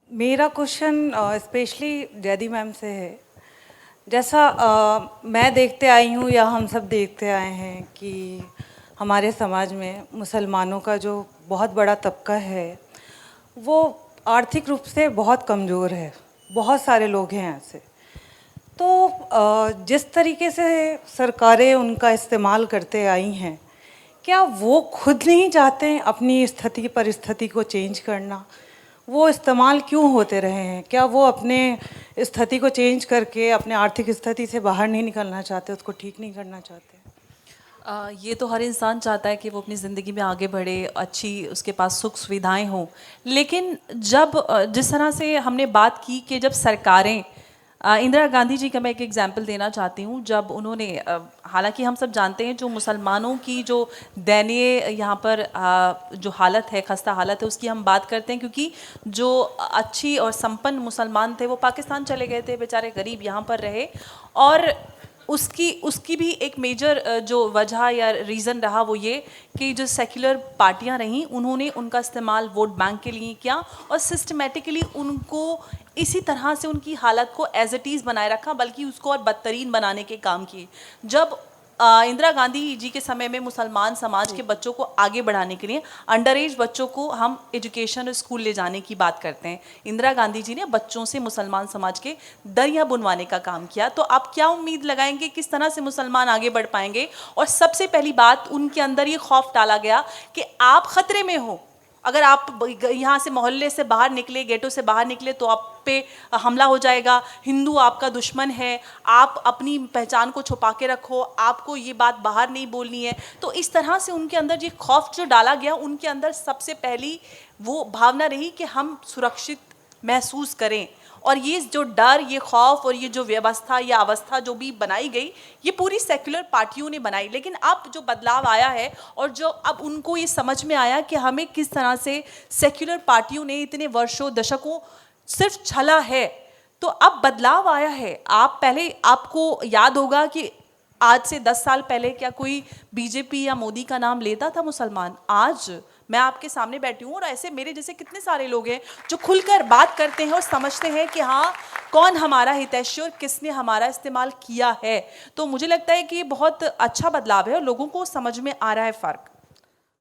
मेरा question specially जयदी ma'am से है। जैसा मैं देखते आई हूँ या हम सब देखते आए हैं कि हमारे समाज में मुसलमानों का जो बहुत बड़ा तबका है वो आर्थिक रूप से बहुत कमज़ोर है। बहुत सारे लोग हैं ऐसे। तो जिस तरीके से सरकारें उनका इस्तेमाल करते आई हैं, क्या वो खुद नहीं चाहते हैं अपनी स्थिति परिस्थिति को चेंज करना? वो इस्तेमाल क्यों होते रहे हैं? क्या वो अपने स्थिति को चेंज करके अपने आर्थिक स्थिति से बाहर नहीं निकलना चाहते, उसको ठीक नहीं करना चाहते? ये तो हर इंसान चाहता है कि वो अपनी ज़िंदगी में आगे बढ़े, अच्छी उसके पास सुख सुविधाएं हों। लेकिन जब जिस तरह से हमने बात की कि जब सरकारें, इंदिरा गांधी जी का मैं एक एग्जांपल देना चाहती हूँ। जब उन्होंने हालांकि हम सब जानते हैं जो मुसलमानों की जो दयनीय यहाँ पर जो हालत है, खस्ता हालत है, उसकी हम बात करते हैं, क्योंकि जो अच्छी और संपन्न मुसलमान थे वो पाकिस्तान चले गए थे, बेचारे गरीब यहाँ पर रहे। और उसकी भी एक मेजर जो वजह या रीज़न रहा वो ये कि जो सेक्युलर पार्टियां रहीं उन्होंने उनका इस्तेमाल वोट बैंक के लिए किया और सिस्टमेटिकली उनको इसी तरह से उनकी हालत को एज इट इज़ बनाए रखा, बल्कि उसको और बदतरीन बनाने के काम किए। जब इंदिरा गांधी जी के समय में मुसलमान समाज के बच्चों को आगे बढ़ाने के लिए अंडर एज बच्चों को हम एजुकेशन और स्कूल ले जाने की बात करते हैं, इंदिरा गांधी जी ने बच्चों से मुसलमान समाज के दरिया बुनवाने का काम किया। तो आप क्या उम्मीद लगाएंगे किस तरह से मुसलमान आगे बढ़ पाएंगे? और सबसे पहली बात, उनके अंदर ये खौफ डाला गया कि आप खतरे में हो, अगर आप यहाँ से मोहल्ले से बाहर निकले, गेटों से बाहर निकले तो आप पे हमला हो जाएगा, हिंदू आपका दुश्मन है, आप अपनी पहचान को छुपा के रखो, आपको ये बात बाहर नहीं बोलनी है। तो इस तरह से उनके अंदर ये खौफ जो डाला गया, उनके अंदर सबसे पहली वो भावना रही कि हम सुरक्षित महसूस करें। और ये जो डर, ये खौफ और ये जो व्यवस्था या अवस्था जो भी बनाई गई, ये पूरी सेक्युलर पार्टियों ने बनाई। लेकिन अब जो बदलाव आया है और जो अब उनको ये समझ में आया कि हमें किस तरह से सेक्युलर पार्टियों ने इतने वर्षों दशकों सिर्फ छला है, तो अब बदलाव आया है। आप पहले, आपको याद होगा कि आज से 10 साल पहले क्या कोई बीजेपी या मोदी का नाम लेता था मुसलमान? आज मैं आपके सामने बैठी हूँ और ऐसे मेरे जैसे कितने सारे लोग हैं जो खुलकर बात करते हैं और समझते हैं कि हाँ, कौन हमारा हितैषी और किसने हमारा इस्तेमाल किया है। तो मुझे लगता है कि बहुत अच्छा बदलाव है और लोगों को समझ में आ रहा है फ़र्क।